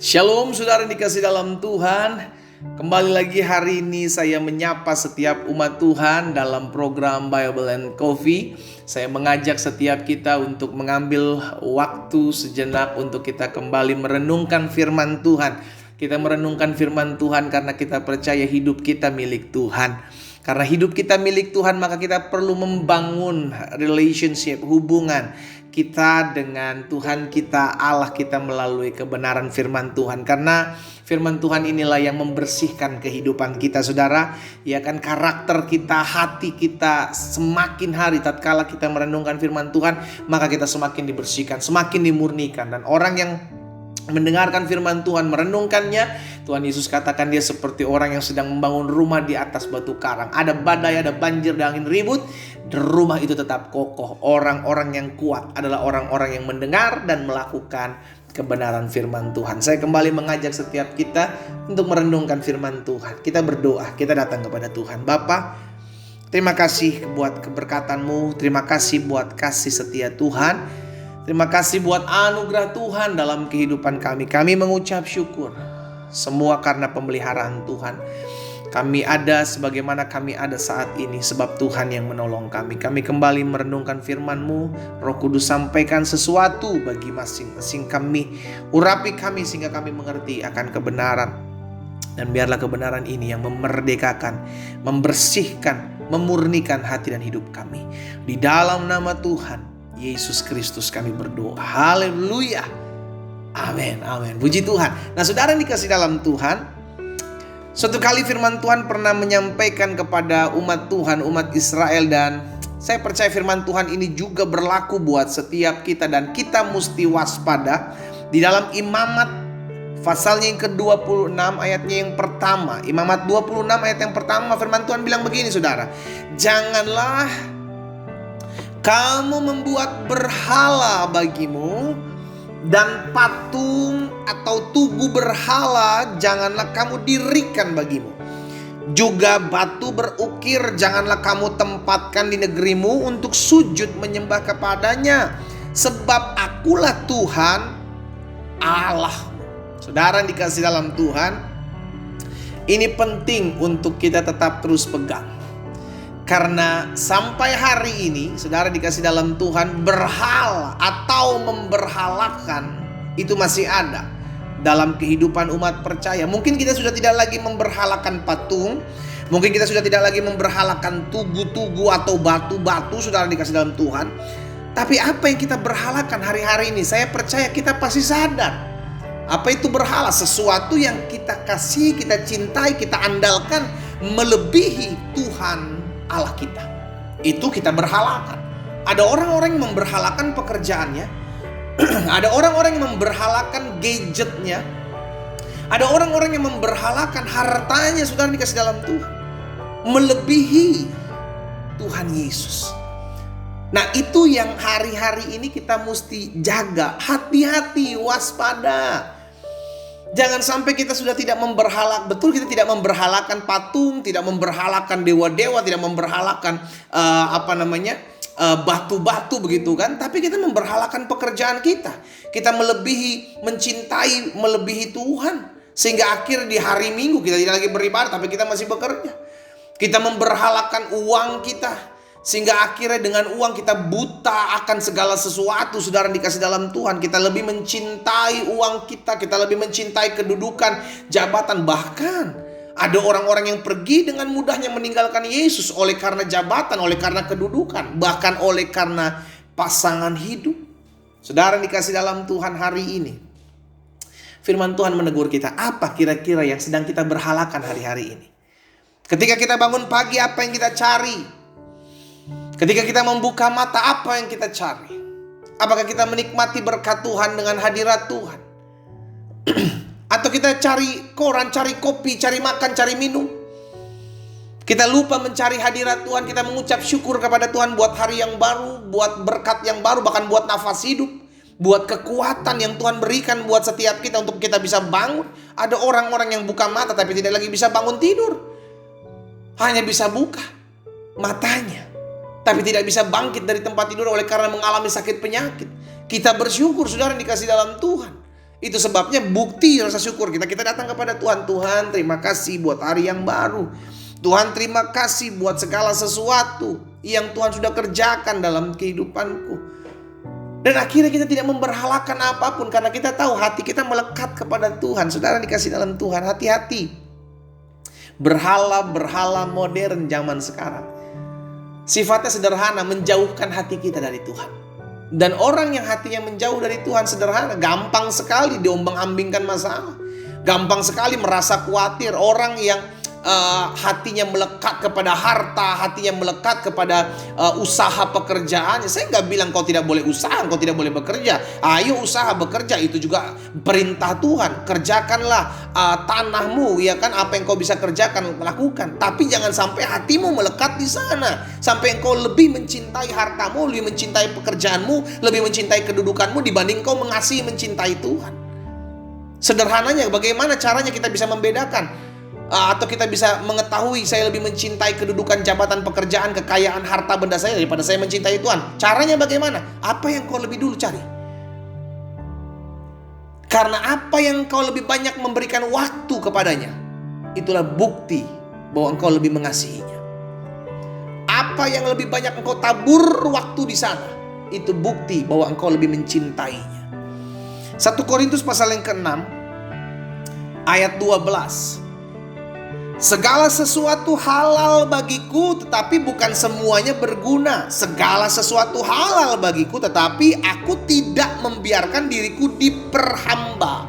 Shalom saudara yang dikasih dalam Tuhan. Kembali lagi hari ini saya menyapa setiap umat Tuhan dalam program Bible and Coffee. Saya mengajak setiap kita untuk mengambil waktu sejenak untuk kita kembali merenungkan firman Tuhan. Kita merenungkan firman Tuhan karena kita percaya hidup kita milik Tuhan. Karena hidup kita milik Tuhan, maka kita perlu membangun relationship, hubungan kita dengan Tuhan kita, Allah kita melalui kebenaran firman Tuhan. Karena firman Tuhan inilah yang membersihkan kehidupan kita, saudara. Ya kan, karakter kita, hati kita semakin hari tatkala kita merenungkan firman Tuhan, maka kita semakin dibersihkan, semakin dimurnikan. Dan orang yang mendengarkan firman Tuhan, merenungkannya, Tuhan Yesus katakan dia seperti orang yang sedang membangun rumah di atas batu karang. Ada badai, ada banjir, ada angin ribut, rumah itu tetap kokoh. Orang-orang yang kuat adalah orang-orang yang mendengar dan melakukan kebenaran firman Tuhan. Saya kembali mengajak setiap kita untuk merenungkan firman Tuhan. Kita berdoa, kita datang kepada Tuhan. Bapa, terima kasih buat keberkatan-Mu, terima kasih buat kasih setia Tuhan. Terima kasih buat anugerah Tuhan dalam kehidupan kami. Kami mengucap syukur semua karena pemeliharaan Tuhan. Kami ada sebagaimana kami ada saat ini sebab Tuhan yang menolong kami. Kami kembali merenungkan firman-Mu. Roh Kudus sampaikan sesuatu bagi masing-masing kami. Urapi kami sehingga kami mengerti akan kebenaran. Dan biarlah kebenaran ini yang memerdekakan, membersihkan, memurnikan hati dan hidup kami. Di dalam nama Tuhan Yesus Kristus kami berdoa. Haleluya. Amin, amin. Puji Tuhan. Nah, saudara yang dikasih dalam Tuhan, suatu kali firman Tuhan pernah menyampaikan kepada umat Tuhan, umat Israel, dan saya percaya firman Tuhan ini juga berlaku buat setiap kita, dan kita mesti waspada. Di dalam Imamat pasalnya yang ke-26 ayatnya yang pertama, Imamat 26 ayat yang pertama, firman Tuhan bilang begini, saudara. Janganlah kamu membuat berhala bagimu, dan patung atau tugu berhala janganlah kamu dirikan bagimu. Juga batu berukir janganlah kamu tempatkan di negerimu untuk sujud menyembah kepadanya. Sebab akulah Tuhan Allahmu. Saudara yang dikasih dalam Tuhan, ini penting untuk kita tetap terus pegang. Karena sampai hari ini, saudara dikasih dalam Tuhan, berhala atau memberhalakan itu masih ada dalam kehidupan umat percaya. Mungkin kita sudah tidak lagi memberhalakan patung, mungkin kita sudah tidak lagi memberhalakan tugu-tugu atau batu-batu, saudara dikasih dalam Tuhan. Tapi apa yang kita berhalakan hari-hari ini, saya percaya kita pasti sadar. Apa itu berhala? Sesuatu yang kita kasih, kita cintai, kita andalkan melebihi Tuhan Allah kita. Itu kita berhalakan. Ada orang-orang yang memberhalakan pekerjaannya. Ada orang-orang yang memberhalakan gadgetnya. Ada orang-orang yang memberhalakan hartanya, saudara dikasih dalam Tuhan, melebihi Tuhan Yesus. Nah, itu yang hari-hari ini kita mesti jaga. Hati-hati, waspada. Jangan sampai kita sudah tidak memberhalakan. Betul, kita tidak memberhalakan patung, tidak memberhalakan dewa-dewa, tidak memberhalakan batu-batu begitu kan. Tapi kita memberhalakan pekerjaan kita. Kita mencintai melebihi Tuhan. Sehingga akhir di hari Minggu kita tidak lagi beribadah, tapi kita masih bekerja. Kita memberhalakan uang kita, sehingga akhirnya dengan uang kita buta akan segala sesuatu, saudara dikasih dalam Tuhan. Kita lebih mencintai uang kita, kita lebih mencintai kedudukan, jabatan. Bahkan ada orang-orang yang pergi dengan mudahnya meninggalkan Yesus oleh karena jabatan, oleh karena kedudukan, bahkan oleh karena pasangan hidup. Saudara dikasih dalam Tuhan, hari ini firman Tuhan menegur kita. Apa kira-kira yang sedang kita berhalakan hari-hari ini? Ketika kita bangun pagi, apa yang kita cari? Ketika kita membuka mata, apa yang kita cari? Apakah kita menikmati berkat Tuhan dengan hadirat Tuhan? Atau kita cari koran, cari kopi, cari makan, cari minum? Kita lupa mencari hadirat Tuhan. Kita mengucap syukur kepada Tuhan buat hari yang baru, buat berkat yang baru, bahkan buat nafas hidup, buat kekuatan yang Tuhan berikan buat setiap kita untuk kita bisa bangun. Ada orang-orang yang buka mata tapi tidak lagi bisa bangun tidur. Hanya bisa buka matanya, tapi tidak bisa bangkit dari tempat tidur oleh karena mengalami sakit penyakit. Kita bersyukur, saudara yang dikasih dalam Tuhan. Itu sebabnya bukti rasa syukur kita datang kepada Tuhan. Tuhan, terima kasih buat hari yang baru. Tuhan, terima kasih buat segala sesuatu yang Tuhan sudah kerjakan dalam kehidupanku. Dan akhirnya kita tidak memberhalakan apapun karena kita tahu hati kita melekat kepada Tuhan. Saudara dikasih dalam Tuhan, hati-hati. Berhala-berhala modern zaman sekarang sifatnya sederhana, menjauhkan hati kita dari Tuhan. Dan orang yang hatinya menjauh dari Tuhan sederhana, gampang sekali diombang-ambingkan masalah. Gampang sekali merasa khawatir. Orang yang hatinya melekat kepada harta, hatinya melekat kepada usaha pekerjaannya. Saya nggak bilang kau tidak boleh usaha, kau tidak boleh bekerja. Ayo usaha bekerja, itu juga perintah Tuhan. Kerjakanlah tanahmu, ya kan, apa yang kau bisa kerjakan lakukan. Tapi jangan sampai hatimu melekat di sana, sampai engkau lebih mencintai hartamu, lebih mencintai pekerjaanmu, lebih mencintai kedudukanmu dibanding kau mengasihi mencintai Tuhan. Sederhananya, bagaimana caranya kita bisa membedakan? Atau kita bisa mengetahui saya lebih mencintai kedudukan, jabatan, pekerjaan, kekayaan, harta benda saya daripada saya mencintai Tuhan. Caranya bagaimana? Apa yang kau lebih dulu cari? Karena apa yang kau lebih banyak memberikan waktu kepadanya, itulah bukti bahwa engkau lebih mengasihinya. Apa yang lebih banyak engkau tabur waktu di sana, itu bukti bahwa engkau lebih mencintainya. 1 Korintus pasal yang ke-6 ayat 12. Segala sesuatu halal bagiku, tetapi bukan semuanya berguna. Segala sesuatu halal bagiku, tetapi aku tidak membiarkan diriku diperhamba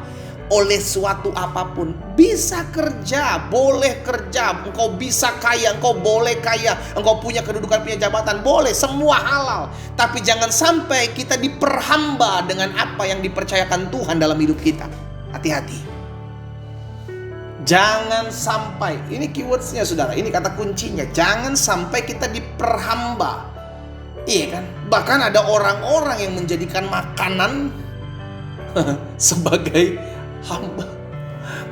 oleh suatu apapun. Bisa kerja, boleh kerja. Engkau bisa kaya, engkau boleh kaya. Engkau punya kedudukan, punya jabatan, boleh. Semua halal. Tapi jangan sampai kita diperhamba dengan apa yang dipercayakan Tuhan dalam hidup kita. Hati-hati. Jangan sampai, ini keywordsnya saudara, ini kata kuncinya, jangan sampai kita diperhamba. Iya kan? Bahkan ada orang-orang yang menjadikan makanan sebagai hamba,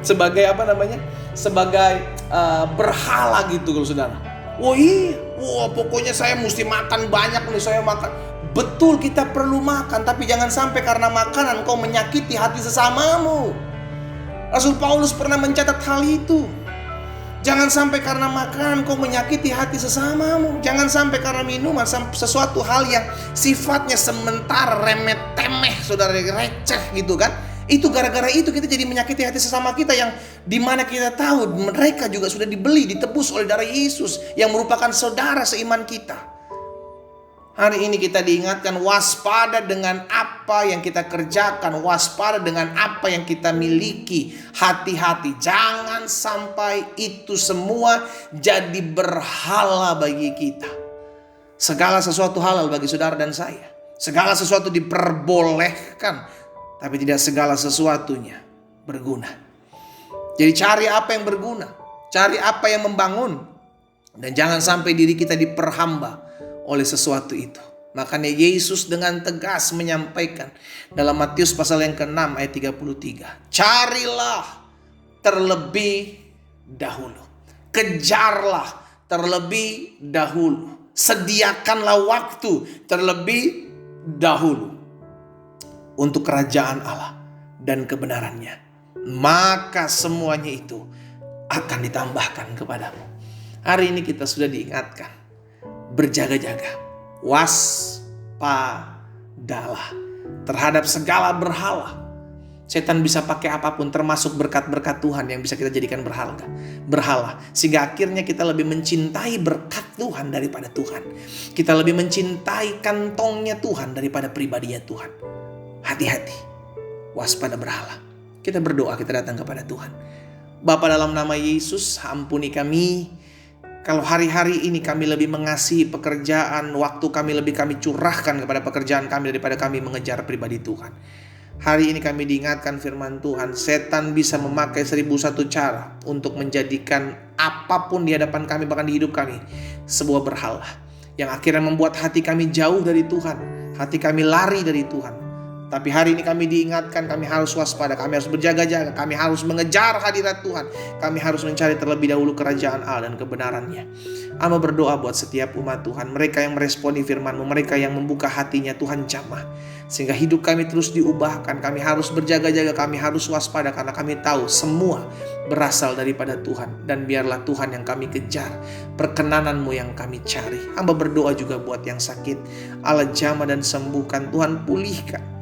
sebagai apa namanya? Sebagai berhala gitu kalau saudara. Wah iya, pokoknya saya mesti makan banyak nih, saya makan. Betul, kita perlu makan, tapi jangan sampai karena makanan kau menyakiti hati sesamamu. Rasul Paulus pernah mencatat hal itu. Jangan sampai karena makanan kau menyakiti hati sesamamu. Jangan sampai karena minuman, sesuatu hal yang sifatnya sementara, remeh-temeh, saudara, receh gitu kan. Itu gara-gara itu kita jadi menyakiti hati sesama kita, yang dimana kita tahu mereka juga sudah dibeli, ditebus oleh darah Yesus yang merupakan saudara seiman kita. Hari ini kita diingatkan waspada dengan apa yang kita kerjakan, waspada dengan apa yang kita miliki. Hati-hati, jangan sampai itu semua jadi berhala bagi kita. Segala sesuatu halal bagi saudara dan saya. Segala sesuatu diperbolehkan, tapi tidak segala sesuatunya berguna. Jadi cari apa yang berguna, cari apa yang membangun, dan jangan sampai diri kita diperhamba oleh sesuatu itu. Makanya Yesus dengan tegas menyampaikan dalam Matius pasal yang ke-6 ayat 33. Carilah terlebih dahulu. Kejarlah terlebih dahulu. Sediakanlah waktu terlebih dahulu untuk kerajaan Allah dan kebenarannya. Maka semuanya itu akan ditambahkan kepadamu. Hari ini kita sudah diingatkan. Berjaga-jaga, waspadalah terhadap segala berhala. Setan bisa pakai apapun, termasuk berkat-berkat Tuhan yang bisa kita jadikan berhala. Sehingga akhirnya kita lebih mencintai berkat Tuhan daripada Tuhan. Kita lebih mencintai kantongnya Tuhan daripada pribadinya Tuhan. Hati-hati, waspada berhala. Kita berdoa, kita datang kepada Tuhan. Bapa, dalam nama Yesus, ampuni kami. Kalau hari-hari ini kami lebih mengasihi pekerjaan, waktu kami curahkan kepada pekerjaan kami daripada kami mengejar pribadi Tuhan. Hari ini kami diingatkan firman Tuhan, setan bisa memakai 1001 cara untuk menjadikan apapun di hadapan kami, bahkan di hidup kami, sebuah berhala. Yang akhirnya membuat hati kami jauh dari Tuhan, hati kami lari dari Tuhan. Tapi hari ini kami diingatkan, kami harus waspada, kami harus berjaga-jaga, kami harus mengejar hadirat Tuhan. Kami harus mencari terlebih dahulu kerajaan Allah dan kebenarannya. Hamba berdoa buat setiap umat Tuhan, mereka yang meresponi firman-Mu, mereka yang membuka hatinya, Tuhan jamah. Sehingga hidup kami terus diubahkan, kami harus berjaga-jaga, kami harus waspada, karena kami tahu semua berasal daripada Tuhan. Dan biarlah Tuhan yang kami kejar, perkenanan-Mu yang kami cari. Hamba berdoa juga buat yang sakit, Allah jamah dan sembuhkan, Tuhan pulihkan.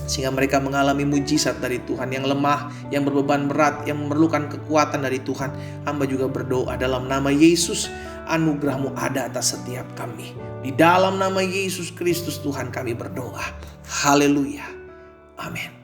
Sehingga mereka mengalami mujizat dari Tuhan. Yang lemah, yang berbeban berat, yang memerlukan kekuatan dari Tuhan, hamba juga berdoa dalam nama Yesus, anugerah-Mu ada atas setiap kami. Di dalam nama Yesus Kristus Tuhan kami berdoa. Haleluya. Amin.